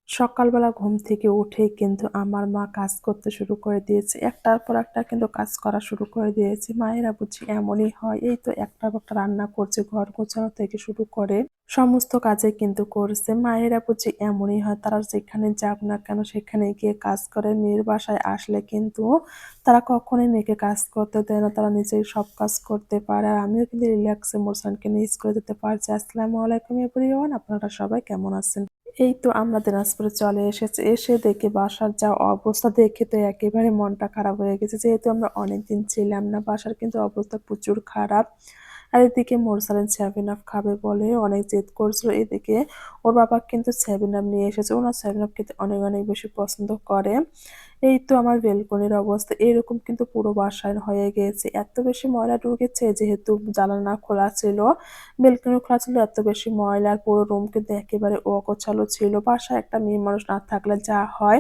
সকালবেলা ঘুম থেকে উঠেই কিন্তু আমার মা কাজ করতে শুরু করে দিয়েছে। একটার পর একটা কিন্তু কাজ করা শুরু করে দিয়েছে। মায়েরা বুঝি এমনই হয়। এই তো একটার পর একটা রান্না করছে, ঘর গোছানো থেকে শুরু করে সমস্ত কাজে কিন্তু করছে। মায়েরা বুঝি এমনই হয়। তারা যেখানে যাক না কেন সেখানে গিয়ে কাজ করে। মেয়ের বাসায় আসলে কিন্তু তারা কখনোই মেয়েকে কাজ করতে দেয় না। তারা নিজেই সব কাজ করতে পারে। আর আমিও কিন্তু রিল্যাক্সে মোরসানকে নিয়ে স্কুলে যেতে পারছি। আসসালামু আলাইকুম এভরিওয়ান। আপনারা সবাই কেমন আছেন? এই তো আমরা দিনাজপুরে চলে এসেছি। এসে দেখি বাসার যা অবস্থা দেখে তো একেবারে মনটা খারাপ হয়ে গেছে। যেহেতু আমরা অনেকদিন ছিলাম না, বাসার কিন্তু অবস্থা প্রচুর খারাপ। আর এদিকে মোরসালিন 7 আপ খাবে বলে অনেক জেদ করছিল। এদিকে ওর বাবা কিন্তু 7 আপ নিয়ে এসেছে। ওনার 7 আপ খেতে অনেক অনেক বেশি পছন্দ করে। এই তো আমার বেলকনির অবস্থা এরকম কিন্তু পুরো বাসায় হয়ে গিয়েছে। এত বেশি ময়লা ঢুকেছে যেহেতু জানালা খোলা ছিল, বেলকনি খোলা ছিল, এত বেশি ময়লা আর পুরো রুম কিন্তু একেবারে অগোছালো ছিল। বাসায় একটা মেয়ে মানুষ না থাকলে যা হয়,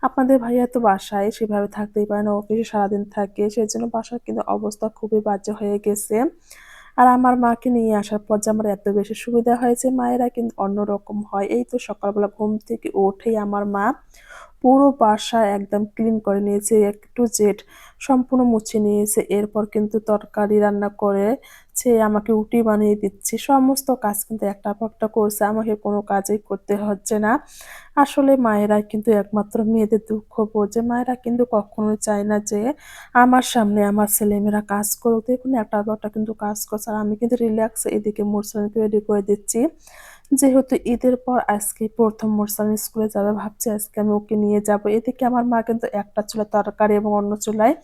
আপনাদের ভাইয়া তো বাসায় সেভাবে থাকতেই পারে না, অফিসে সারাদিন থাকে। সেজন্য বাসার কিন্তু অবস্থা খুবই বাজে হয়ে গেছে। আর আমার মাকে নিয়ে আসার পর যে আমার এত বেশি সুবিধা হয়েছে, মায়েরা কিন্তু অন্যরকম হয়। এই তো সকালবেলা ঘুম থেকে উঠেই আমার মা পুরো বাসা একদম ক্লিন করে নিয়েছে, A to Z সম্পূর্ণ মুছে নিয়েছে। এরপর কিন্তু তরকারি রান্না করেছে, আমাকে রুটি বানিয়ে দিচ্ছে। সমস্ত কাজ কিন্তু একটার পর একটা করছে। আমাকে কোনো কাজই করতে হচ্ছে না। আসলে মায়েরা কিন্তু একমাত্র মেয়েদের দুঃখ বোঝে। মায়েরা কিন্তু কখনোই চায় না যে আমার সামনে আমার ছেলেমেয়েরা কাজ করুক। দেখুন একটার পর একটা কিন্তু কাজ করছে। আর আমি কিন্তু রিল্যাক্সে এদিকে মোরসালিনকে রেডি করে দিচ্ছি। যেহেতু ঈদের পর আজকে ১ম মোরসালিন স্কুলে যাবে, ভাবছি আজকে আমি ওকে নিয়ে যাবো। এদিকে আমার মা কিন্তু একটা চুলায় তরকারি এবং অন্য চুলায়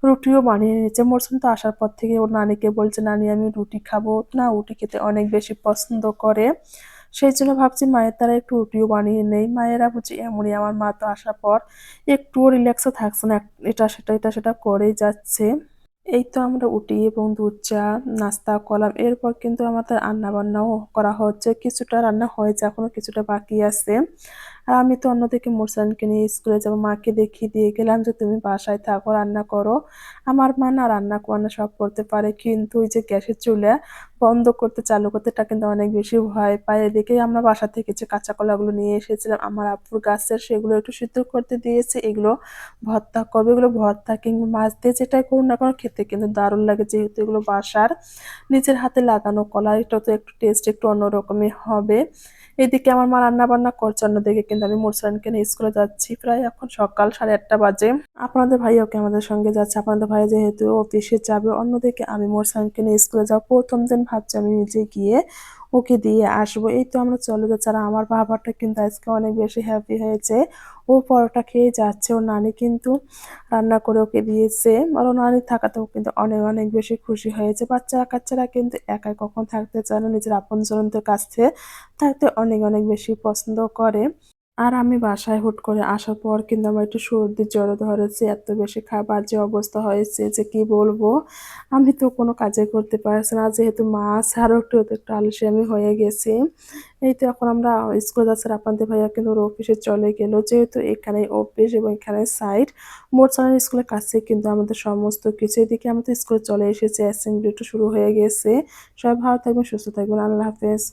রুটিও বানিয়ে নিয়েছে। মোরসালিন তো আসার পর থেকে ওর নানিকে বলছে, "নানি আমি রুটি খাবো।" না, রুটি খেতে অনেক বেশি পছন্দ করে। সেইজন্য ভাবছি মায়ের দ্বারা একটু রুটিও বানিয়ে নেই। মায়েরা বুঝি এমনই। আমার মা তো আসার পর একটুও রিল্যাক্সে থাকছে না। এটা সেটা করেই যাচ্ছে। এই তো আমরা উঠি এবং দুধ চা নাস্তা করলাম। এরপর কিন্তু আমাদের রান্না-বান্নাও করা হচ্ছে। কিছুটা রান্না হয়েছে, এখনো কিছুটা বাকি আছে। আর আমি তো অন্যদিকে মোরসানকে নিয়ে স্কুলে যাবো। মাকে দেখিয়ে দিয়ে গেলাম যে, "তুমি বাসায় থাকো, রান্না করো।" আমার মা না রান্না-বান্না সব করতে পারে। কিন্তু ওই যে গ্যাসের চুলা বন্ধ করতে, চালু করতে এটা কিন্তু অনেক বেশি ভয় পায়। এদিকেই আমরা বাসা থেকে যে কাঁচা কলাগুলো নিয়ে এসেছিলাম আমার আব্বুর গাছের, সেগুলো একটু সিদ্ধ করতে দিয়েছে। এগুলো ভর্তা করবে। এগুলো ভর্তা কিংবা মাছ দিয়ে যেটাই করুন না কেন খেতে কিন্তু দারুণ লাগে। যেহেতু এগুলো বাসার নিজের হাতে লাগানো কলা, এটা তো একটু টেস্ট একটু অন্যরকমই হবে। এদিকে আমার মা রান্না-বান্না করছে, অন্যদিকে কিন্তু আমি মোরসালিনকে নিয়ে স্কুলে যাচ্ছি। প্রায় এখন সকাল 8:30 বাজে। আপনাদের ভাইয়াও কি আমাদের সঙ্গে যাচ্ছে? আপনাদের ভাইয়া যেহেতু অফিসে যাবে, অন্যদিকে আমি মোরসালিনকে নিয়ে স্কুলে যাব। ১ম দিন ভাবছি আমি নিজে গিয়ে ওকে দিয়ে আসবো। এই তো আমরা চলে যাচ্ছি। আর আমার বাবাটা কিন্তু আজকে অনেক বেশি হ্যাপি হয়েছে। ও পরোটা খেয়ে যাচ্ছে। ওর নানি কিন্তু রান্না করে ওকে দিয়েছে। আর ওর নানি থাকাতেও কিন্তু অনেক অনেক বেশি খুশি হয়েছে। বাচ্চা-কাচ্চারা কিন্তু একাই কখনো থাকতে চায় না। নিজের আপনজনদের কাছে থাকতে অনেক অনেক বেশি পছন্দ করে। আর আমি বাসায় হুট করে আসার পর কিন্তু আমার একটু সর্দি জ্বরও ধরেছে। এত বেশি বাজে অবস্থা হয়েছে যে কি বলবো। আমি তো কোনো কাজই করতে পারছি না। যেহেতু মাছ আরও একটু আলসেমি হয়ে গেছি। এই তো এখন আমরা স্কুলে যাচ্ছি। আর আপনাদের ভাইয়া কিন্তু ওর অফিসে চলে গেল। যেহেতু এখানেই অফিস এবং এখানে সাইট। মোরসালান স্কুলের কাছেই কিন্তু আমাদের সমস্ত কিছু। এদিকে আমরা তো স্কুলে চলে এসেছি। অ্যাসেম্বলিটা শুরু হয়ে গেছে। সবাই ভালো থাকবেন, সুস্থ থাকবেন। আল্লাহ হাফেজ।